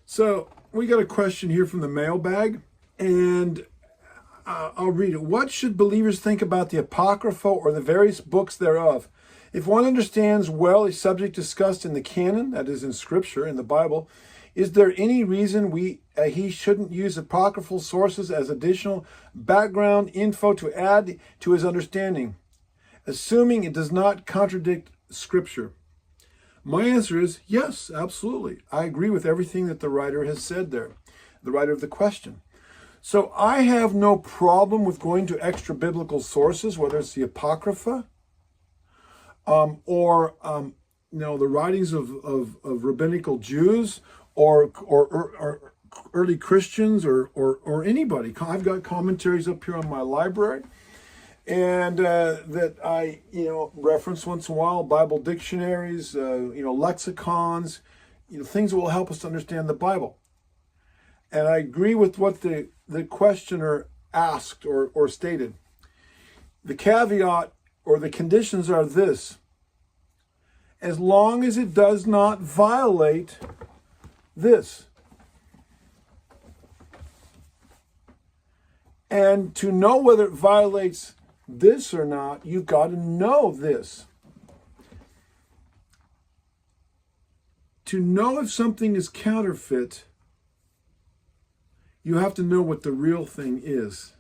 So we got a question here from the mailbag, and I'll read it. What should believers think about the Apocrypha or the various books thereof? If one understands well a subject discussed in the canon, that is in Scripture, in the Bible, is there any reason he shouldn't use apocryphal sources as additional background info to add to his understanding, assuming it does not contradict Scripture? My answer is yes, absolutely. I agree with everything that the writer has said there, the writer of the question. So I have no problem with going to extra biblical sources, whether it's the Apocrypha or the writings of rabbinical Jews or early Christians or anybody. I've got commentaries up here on my library, and that I reference once in a while, Bible dictionaries, lexicons, things that will help us to understand the Bible. And I agree with what the questioner asked or stated. The caveat or the conditions are this: as long as it does not violate this. And to know whether it violates this or not, you've got to know this. To know if something is counterfeit, you have to know what the real thing is.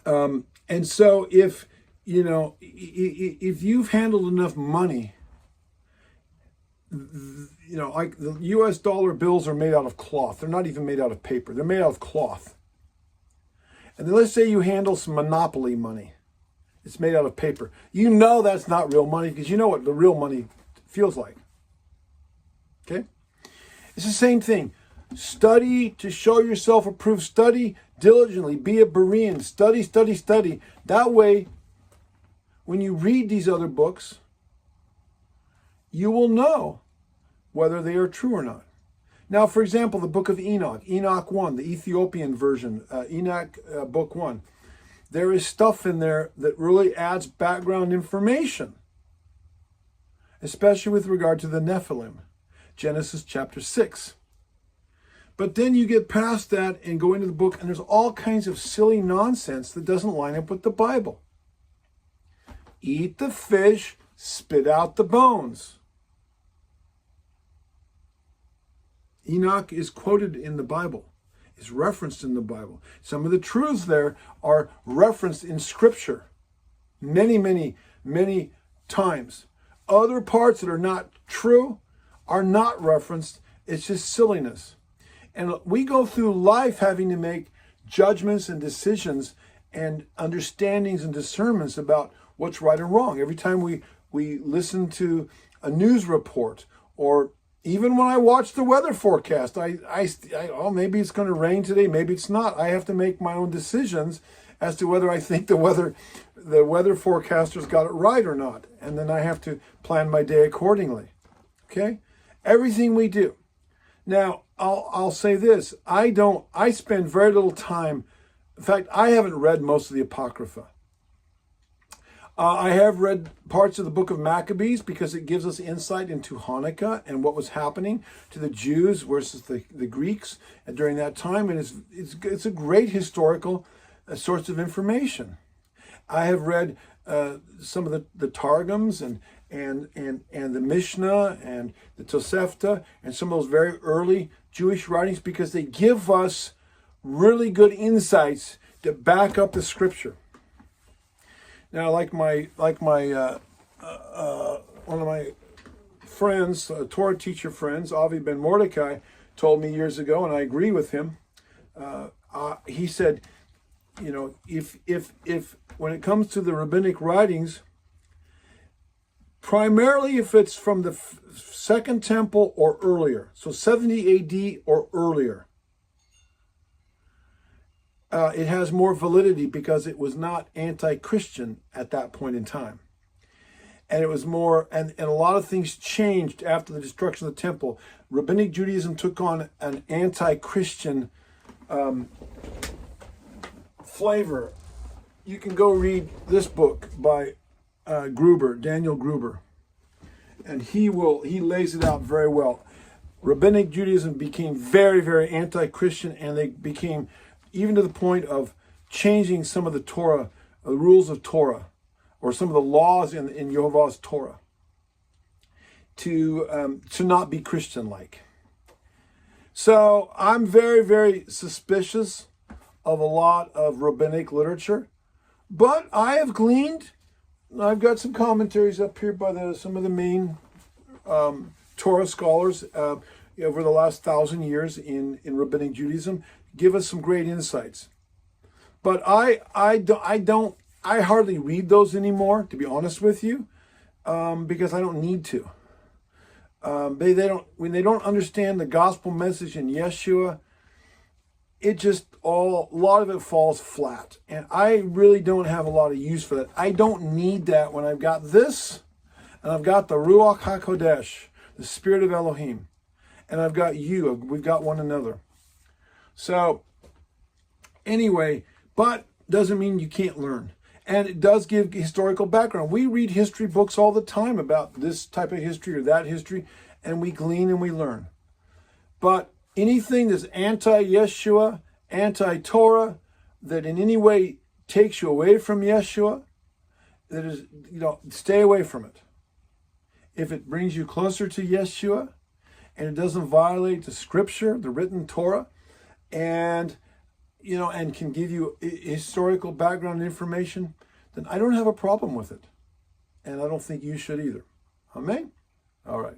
And so if you've handled enough money, like the US dollar bills are made out of cloth. They're not even made out of paper. They're made out of cloth. And then let's say you handle some monopoly money. It's made out of paper. You know that's not real money because you know what the real money feels like. Okay? It's the same thing. Study to show yourself approved. Study diligently. Be a Berean. Study, study, study. That way, when you read these other books, you will know whether they are true or not. Now, for example, the book of Enoch, Enoch 1, the Ethiopian version, Enoch book 1. There is stuff in there that really adds background information, especially with regard to the Nephilim, Genesis chapter 6. But then you get past that and go into the book, and there's all kinds of silly nonsense that doesn't line up with the Bible. Eat the fish, spit out the bones. Enoch is quoted in the Bible, is referenced in the Bible. Some of the truths there are referenced in Scripture many, many, many times. Other parts that are not true are not referenced. It's just silliness. And we go through life having to make judgments and decisions and understandings and discernments about what's right and wrong. Every time we listen to a news report, or even when I watch the weather forecast, maybe it's going to rain today, maybe it's not. I have to make my own decisions as to whether I think the weather forecaster's got it right or not. And then I have to plan my day accordingly. Okay? Everything we do. Now, I'll say this. I spend very little time. In fact, I haven't read most of the Apocrypha. I have read parts of the book of Maccabees because it gives us insight into Hanukkah and what was happening to the Jews versus the Greeks during that time. And it's a great historical source of information. I have read some of the Targums and the Mishnah and the Tosefta and some of those very early Jewish writings because they give us really good insights to back up the Scripture. Now, like my one of my friends, Torah teacher friends, Avi Ben Mordecai, told me years ago, and I agree with him. He said, if when it comes to the rabbinic writings, primarily if it's from the Second Temple or earlier, so 70 A.D. or earlier, it has more validity because it was not anti-Christian at that point in time. And it was more, and a lot of things changed after the destruction of the temple. Rabbinic Judaism took on an anti-Christian flavor. You can go read this book by Gruber, Daniel Gruber. And he lays it out very well. Rabbinic Judaism became very, very anti-Christian, and they became even to the point of changing some of the Torah, the rules of Torah, or some of the laws in Yehovah's Torah to not be Christian-like. So I'm very, very suspicious of a lot of rabbinic literature, but I have gleaned. I've got some commentaries up here by some of the main Torah scholars over the last 1,000 years in rabbinic Judaism, give us some great insights. But I hardly read those anymore, to be honest with you, because I don't need to. When they don't understand the gospel message in Yeshua, a lot of it falls flat. And I really don't have a lot of use for that. I don't need that when I've got this, and I've got the Ruach HaKodesh, the Spirit of Elohim, and I've got you. We've got one another. So, anyway, but doesn't mean you can't learn. And it does give historical background. We read history books all the time about this type of history or that history, and we glean and we learn. But anything that's anti-Yeshua, anti-Torah, that in any way takes you away from Yeshua, that is, stay away from it. If it brings you closer to Yeshua, and it doesn't violate the scripture, the written Torah, and can give you historical background information, then I don't have a problem with it. And I don't think you should either. Amen? All right.